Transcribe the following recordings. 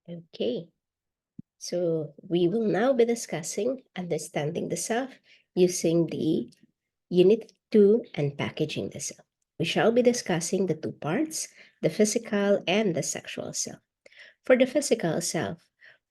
Okay, so we will now be discussing understanding the self using the Unit 2 and packaging the self. We shall be discussing the two parts, the physical and the sexual self. For the physical self,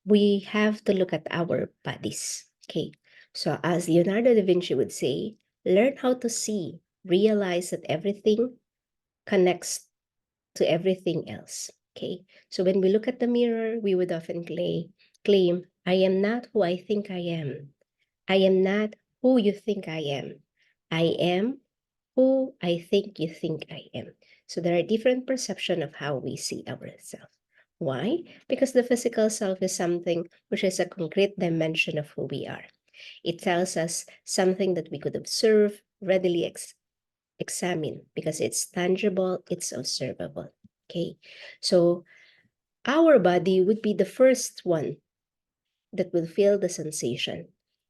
we have to look at our bodies. Okay, so as Leonardo da Vinci would say, learn how to see, realize that everything connects to everything else. Okay, so when we look at the mirror, we would often claim, I am not who I think I am. I am not who you think I am. I am who I think you think I am. So there are different perception of how we see ourselves. Why? Because the physical self is something which is a concrete dimension of who we are. It tells us something that we could observe, readily examine, because it's tangible, it's observable. Okay, so our body would be the first one that will feel the sensation.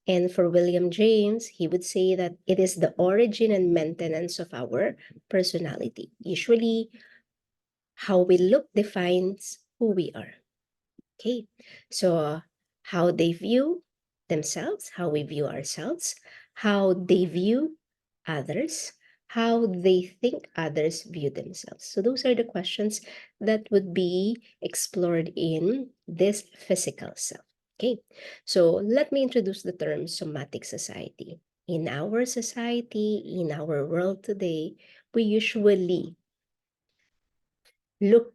And for William James, he would say that it is the origin and maintenance of our personality. Usually, how we look defines who we are. Okay, so how they view themselves, how we view ourselves, how they view others, how they think others view themselves. So those are the questions that would be explored in this physical self. Okay, so let me introduce the term somatic society. In our society, in our world today, we usually look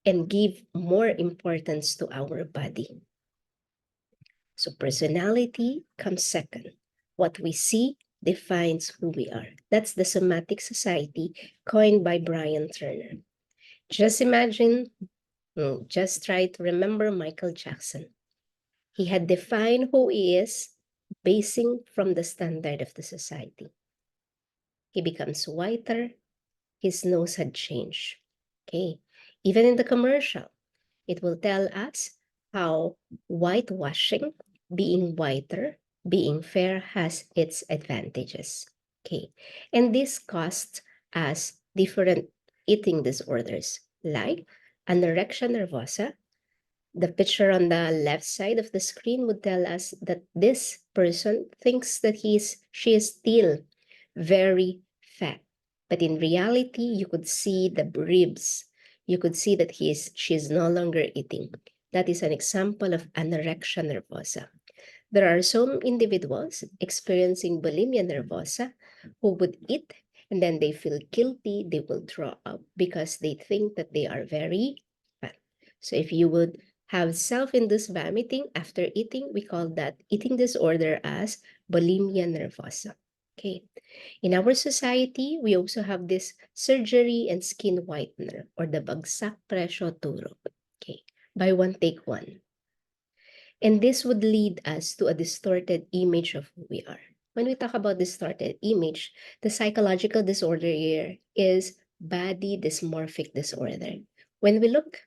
and give more importance to our body. So personality comes second. What we see defines who we are. That's the somatic society coined by Brian Turner. Just imagine, just try to remember Michael Jackson. He had defined who he is basing from the standard of the society. He becomes whiter, his nose had changed. Okay, even in the commercial, it will tell us how whitewashing, being whiter, being fair has its advantages. Okay, and this caused us different eating disorders like anorexia nervosa. The picture on the left side of the screen would tell us that this person thinks that she is still very fat. But in reality, you could see the ribs. You could see that she's no longer eating. That is an example of anorexia nervosa. There are some individuals experiencing bulimia nervosa who would eat and then they feel guilty, they will throw up because they think that they are very fat. So if you would have self-induced vomiting after eating, we call that eating disorder as bulimia nervosa. Okay. In our society, we also have this surgery and skin whitener or the bagsak presyo turo. Okay. Buy one, take one. And this would lead us to a distorted image of who we are. When we talk about distorted image, the psychological disorder here is body dysmorphic disorder. When we look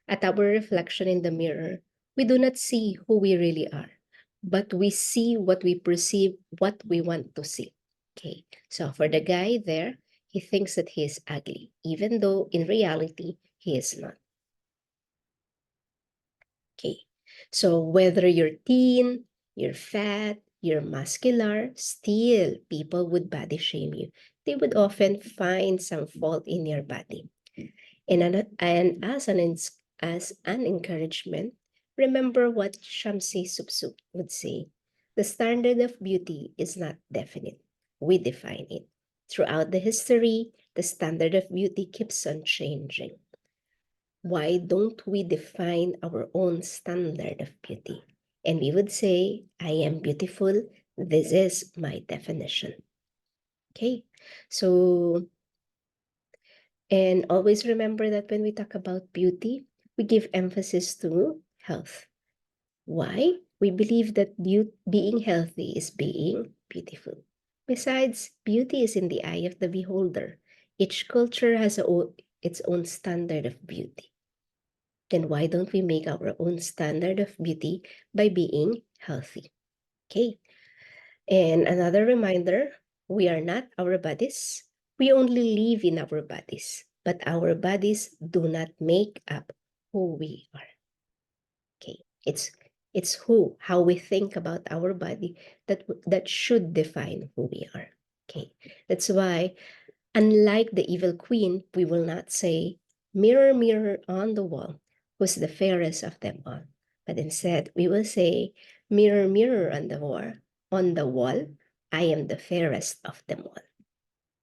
at our reflection in the mirror, we do not see who we really are, but we see what we perceive, what we want to see. Okay, so for the guy there, he thinks that he is ugly, even though in reality, he is not. Okay, so whether you're thin, you're fat, you're muscular, still people would body shame you. They would often find some fault in your body. And as an encouragement, remember what Shamsi Supsup would say. The standard of beauty is not definite. We define it. Throughout the history, the standard of beauty keeps on changing. Why don't we define our own standard of beauty? And we would say, I am beautiful. This is my definition. Okay. So, and always remember that when we talk about beauty, we give emphasis to health. Why? We believe that being healthy is being beautiful. Besides, beauty is in the eye of the beholder. Each culture has its own standard of beauty. Then why don't we make our own standard of beauty by being healthy? Okay. And another reminder, we are not our bodies. We only live in our bodies, but our bodies do not make up who we are. It's who, how we think about our body that should define who we are. Okay, that's why, unlike the evil queen, we will not say, "Mirror, mirror on the wall, who's the fairest of them all?" But instead, we will say, "Mirror, mirror on the wall, I am the fairest of them all."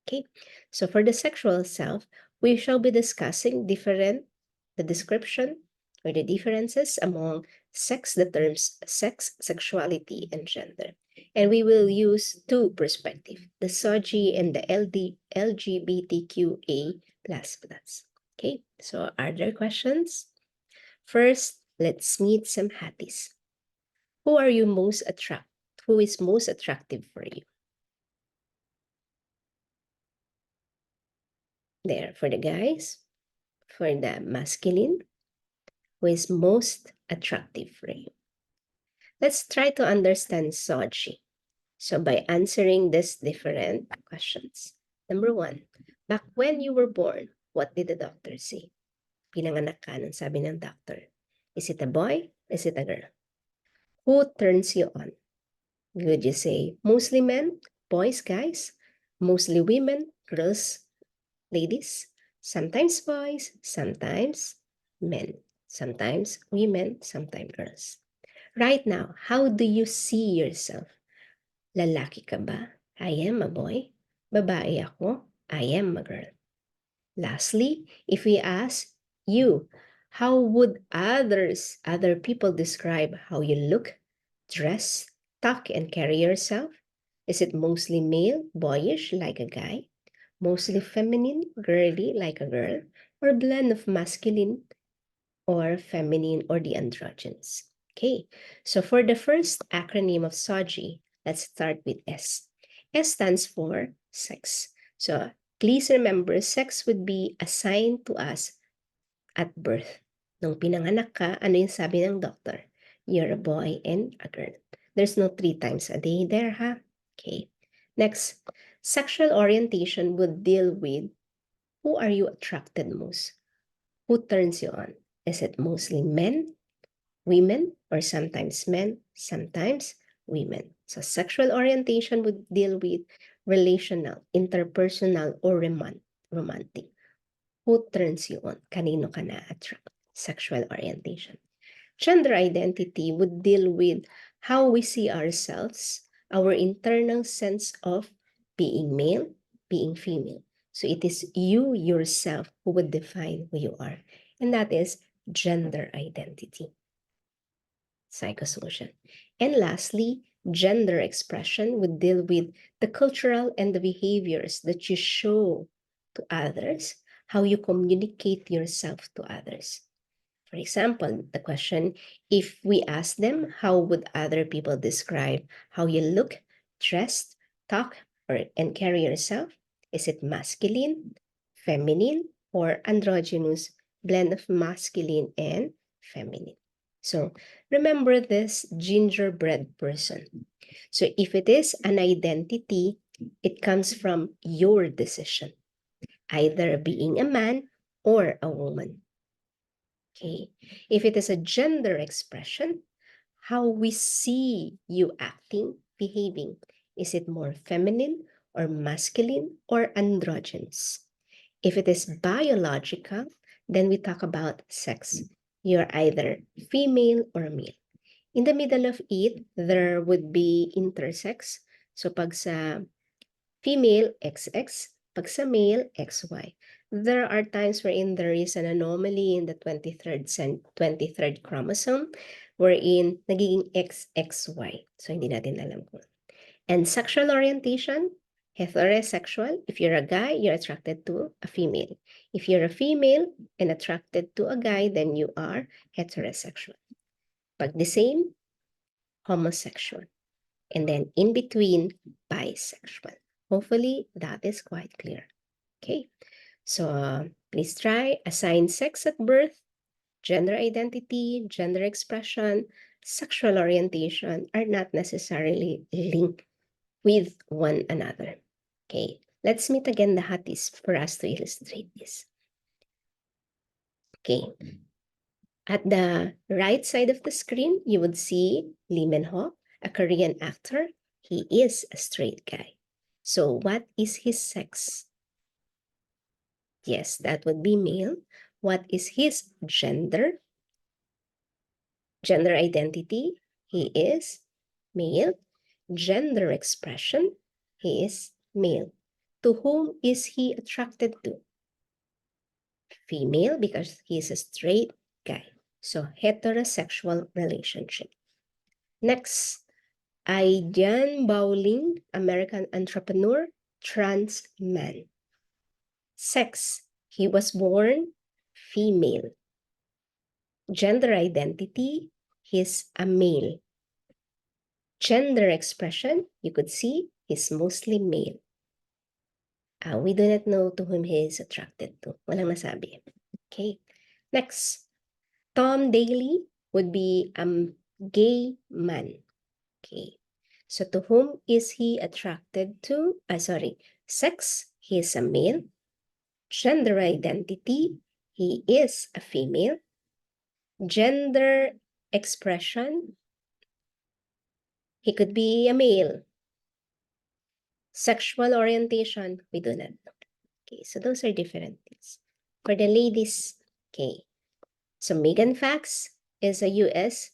Okay, so for the sexual self, we shall be discussing the description or the differences among sex, the terms sex, sexuality, and gender. And we will use two perspectives, the SOGI and the LGBTQA++. Okay, so are there questions? First, let's meet some hatties. Who are you most attract? Who is most attractive for you? There, for the guys, for the masculine, who is most attractive for you? Let's try to understand Soji. So by answering these different questions. Number one, back when you were born, what did the doctor say? Pinanganak ka, anong sabi ng doctor? Is it a boy? Is it a girl? Who turns you on? Would you say mostly men, boys, guys? Mostly women, girls, ladies? Sometimes boys, sometimes men. Sometimes women, sometimes girls. Right now, how do you see yourself? Lalaki ka ba? I am a boy. Babae ako. I am a girl. Lastly, if we ask you, how would other people describe how you look, dress, talk, and carry yourself? Is it mostly male, boyish, like a guy? Mostly feminine, girly, like a girl? Or blend of masculine or feminine or the androgynous? Okay, so for the first acronym of SOGI, let's start with S. S stands for sex. So please remember, sex would be assigned to us at birth. Nung pinanganak ka, ano yung sabi ng doctor? You're a boy and a girl. There's no 3 times a day there, ha? Okay. Next, sexual orientation would deal with who are you attracted most? Who turns you on? Is it mostly men, women, or sometimes men, sometimes women? So sexual orientation would deal with relational, interpersonal, or romantic. Who turns you on? Kanino ka na-attract? Sexual orientation. Gender identity would deal with how we see ourselves, our internal sense of being male, being female. So it is you yourself who would define who you are. And that is gender identity. Psychosocial. And lastly, gender expression would deal with the cultural and the behaviors that you show to others, how you communicate yourself to others. For example, the question, if we ask them, how would other people describe how you look, dressed, talk, and carry yourself? Is it masculine, feminine, or androgynous, blend of masculine and feminine? So remember this gingerbread person. So if it is an identity, it comes from your decision, either being a man or a woman. Okay, if it is a gender expression, how we see you acting, behaving, is it more feminine or masculine or androgynous? If it is biological, then we talk about sex. You're either female or male. In the middle of it, there would be intersex. So pag sa female, XX, pag sa male, XY. There are times wherein there is an anomaly in the 23rd chromosome wherein nagiging XXY. So hindi natin alam kung. And sexual orientation, heterosexual. If you're a guy, you're attracted to a female. If you're a female and attracted to a guy, then you are heterosexual. Pag the same, homosexual. And then in between, bisexual. Hopefully that is quite clear. Okay, so please try assign sex at birth, gender identity, gender expression, sexual orientation are not necessarily linked with one another. Okay, let's meet again the hotties for us to illustrate this. Okay, At the right side of the screen, you would see Lee Min-ho, a Korean actor. He is a straight guy. So what is his sex? Yes, that would be male. What is his gender? Gender identity, he is male. Gender expression, he is male. To whom is he attracted to? Female, because he is a straight guy. So heterosexual relationship. Next, Aidan Bowling, American entrepreneur, trans man. Sex, he was born female. Gender identity, he's a male. Gender expression, you could see he's mostly male. We do not know to whom he is attracted to. Walang nasabi. Okay. Next, Tom Daly would be a gay man. Okay. So to whom is he attracted to? Sex, he is a male. Gender identity, he is a female. Gender expression, he could be a male. Sexual orientation, we do not know. Okay, so those are different things. For the ladies, okay. So Megan Fox is a US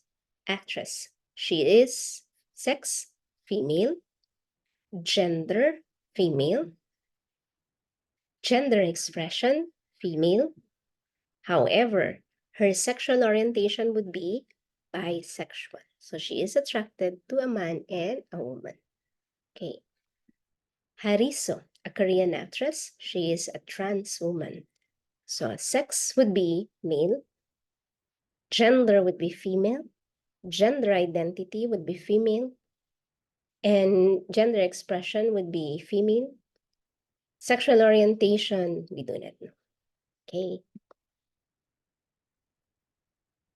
actress. She is sex, female. Gender, female. Gender expression, female. However, her sexual orientation would be bisexual. So she is attracted to a man and a woman. Okay. Hariso, a Korean actress, she is a trans woman. So sex would be male. Gender would be female. Gender identity would be female. And gender expression would be female. Sexual orientation, we do not know. Okay.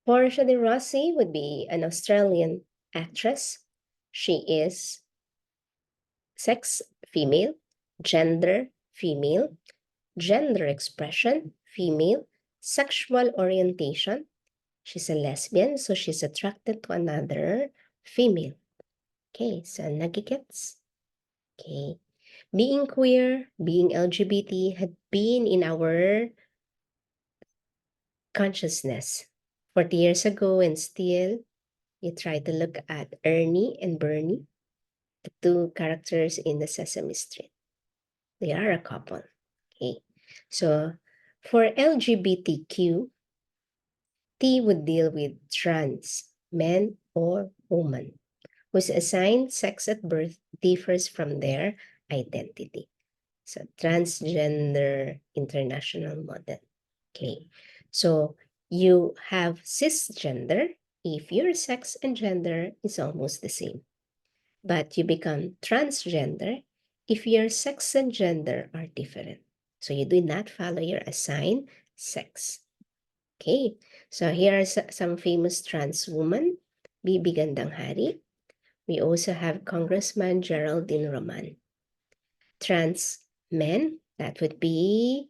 Portia de Rossi would be an Australian actress. She is sex, female. Gender, female. Gender expression, female. Sexual orientation, she's a lesbian, so she's attracted to another female. Okay, so nagigets? Okay. Being queer, being LGBT had been in our consciousness 40 years ago, and still you try to look at Ernie and Bernie, the two characters in the Sesame Street. They are a couple. Okay. So for LGBTQ, T would deal with trans, men or woman, whose assigned sex at birth differs from their identity. So transgender international model. Okay. So you have cisgender if your sex and gender is almost the same. But you become transgender if your sex and gender are different. So you do not follow your assigned sex. Okay, so here are some famous trans women. Bibi Gandang-Hari. We also have Congressman Geraldine Roman. Trans men, that would be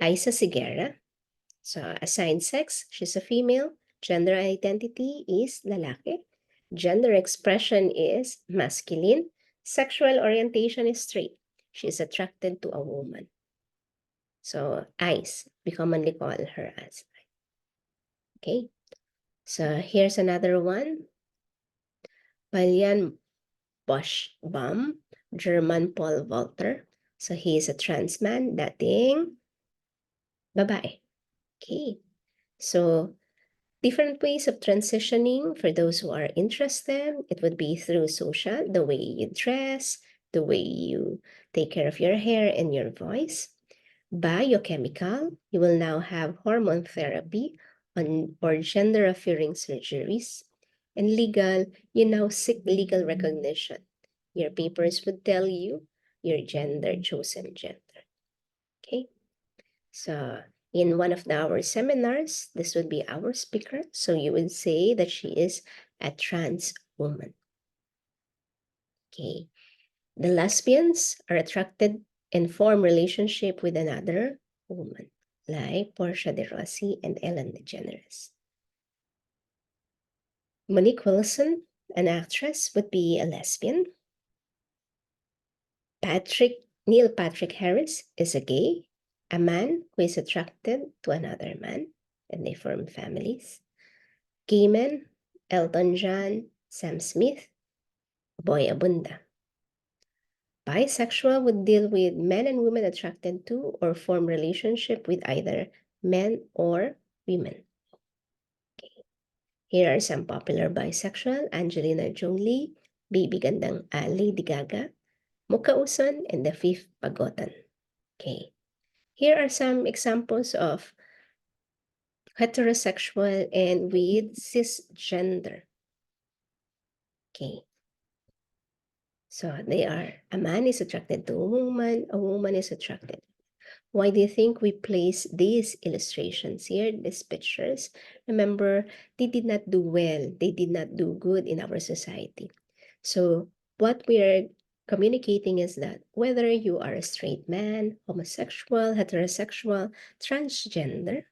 Isa Sigera. So assigned sex, she's a female. Gender identity is lalaki. Gender expression is masculine. Sexual orientation is straight. She's attracted to a woman. So Ice, we commonly call her as. Okay, so here's another one. Palyan Boschbaum, German Paul Walter. So he is a trans man, dating babae. Okay, so different ways of transitioning for those who are interested. It would be through social, the way you dress, the way you take care of your hair and your voice. Biochemical, you will now have hormone therapy or gender-affirming surgeries. And legal, you now seek legal recognition. Your papers would tell you your gender, chosen gender. Okay, so in one of our seminars, this would be our speaker. So you would say that she is a trans woman. Okay, the lesbians are attracted and form relationship with another woman, like Portia de Rossi and Ellen DeGeneres. Monique Wilson, an actress, would be a lesbian. Neil Patrick Harris is a gay, a man who is attracted to another man, and they form families. Gay men, Elton John, Sam Smith, Boy Abunda. Bisexual would deal with men and women attracted to or form relationship with either men or women. Okay. Here are some popular bisexual: Angelina Jolie, Baby Gandang Lady Gaga, Muka Uson, and the Fifth Pagotan. Okay. Here are some examples of heterosexual and with cisgender. Okay. So they are, a man is attracted to a woman is attracted. Why do you think we place these illustrations here, these pictures? Remember, they did not do well. They did not do good in our society. So what we are communicating is that whether you are a straight man, homosexual, heterosexual, transgender,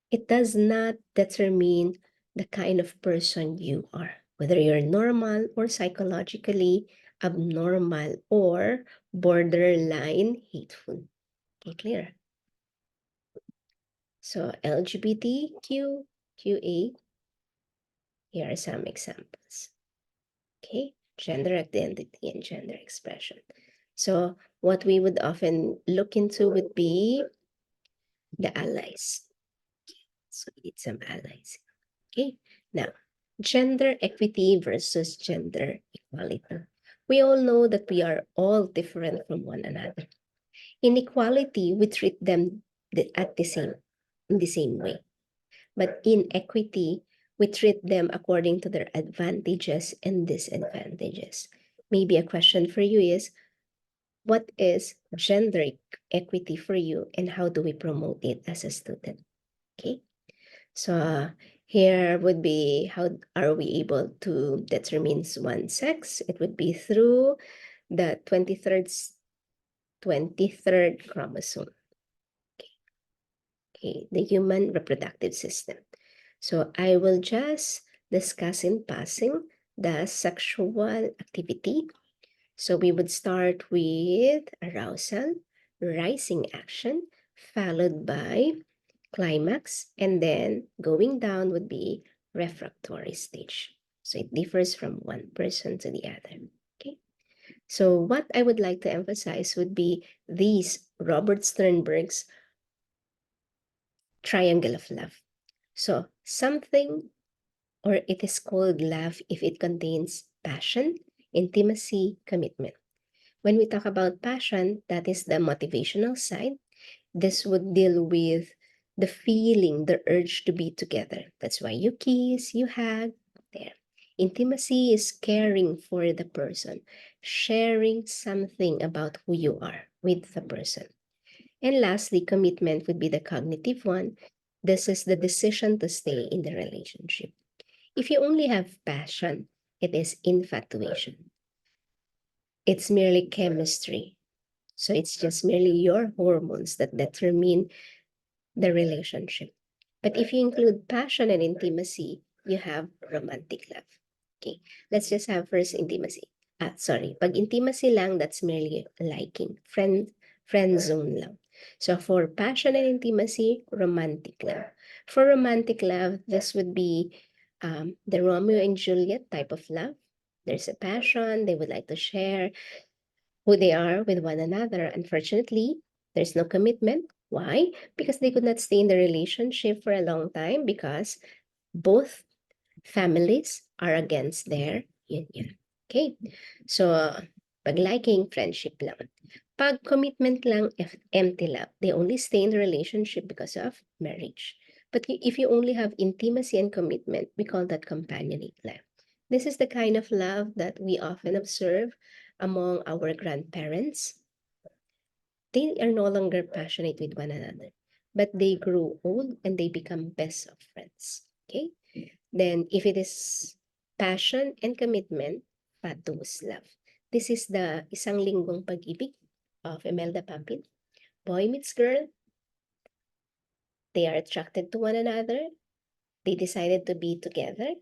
it does not determine the kind of person you are, whether you're normal or psychologically abnormal or borderline hateful. Okay, clear? So LGBTQA, here are some examples. Okay, gender identity and gender expression. So what we would often look into would be the allies. So we need some allies. Okay, now gender equity versus gender equality. We all know that we are all different from one another. In equality, we treat them in the same way. But in equity, we treat them according to their advantages and disadvantages. Maybe a question for you is, what is gender equity for you and how do we promote it as a student? Okay, so here would be, how are we able to determine one's sex? It would be through the 23rd chromosome. Okay, the human reproductive system. So I will just discuss in passing the sexual activity. So we would start with arousal, rising action, followed by climax, and then going down would be refractory stage. So it differs from one person to the other. Okay. So what I would like to emphasize would be these Robert Sternberg's triangle of love. So something, or it is called love if it contains passion, intimacy, commitment. When we talk about passion, that is the motivational side. This would deal with the feeling, the urge to be together. That's why you kiss, you hug, there. Intimacy is caring for the person, sharing something about who you are with the person. And lastly, commitment would be the cognitive one. This is the decision to stay in the relationship. If you only have passion, it is infatuation. It's merely chemistry. So it's just merely your hormones that determine the relationship. But if you include passion and intimacy, you have romantic love. Okay, let's just have first intimacy. Pag intimacy lang, that's merely liking, friend zone lang. So for passion and intimacy, romantic love. For romantic love, this would be the Romeo and Juliet type of love. There's a passion, they would like to share who they are with one another. Unfortunately, there's no commitment. Why? Because they could not stay in the relationship for a long time because both families are against their union. Okay? So, pag liking, friendship lang. Pag commitment lang, empty love. They only stay in the relationship because of marriage. But if you only have intimacy and commitment, we call that companionate love. This is the kind of love that we often observe among our grandparents. They are no longer passionate with one another, but they grow old and they become best of friends. Okay? Then if it is passion and commitment, fatuous love. This is the Isang Linggong Pag-ibig of Imelda Pampin. Boy meets girl. They are attracted to one another. They decided to be together.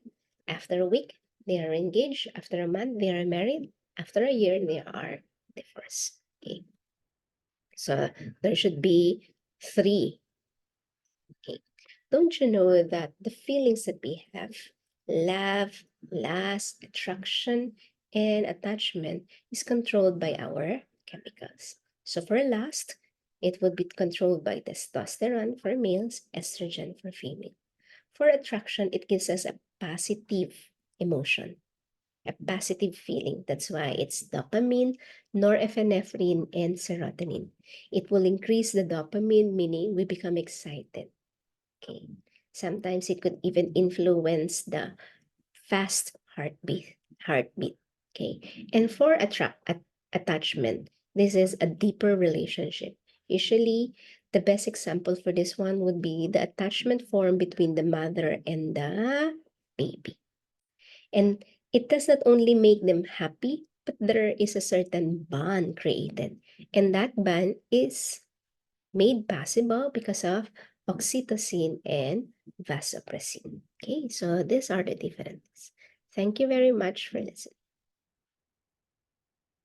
After a week, they are engaged. After a month, they are married. After a year, they are divorced. Okay. So there should be 3. Okay. Don't you know that the feelings that we have, love, lust, attraction, and attachment, is controlled by our chemicals. So for lust, it would be controlled by testosterone for males, estrogen for female. For attraction, it gives us a positive emotion, a positive feeling. That's why it's dopamine, norepinephrine, and serotonin. It will increase the dopamine, meaning we become excited. Okay. Sometimes it could even influence the fast heartbeat. Okay. And for attachment, this is a deeper relationship. Usually, the best example for this one would be the attachment formed between the mother and the baby. And it does not only make them happy, but there is a certain bond created. And that bond is made possible because of oxytocin and vasopressin. Okay, so these are the differences. Thank you very much for listening.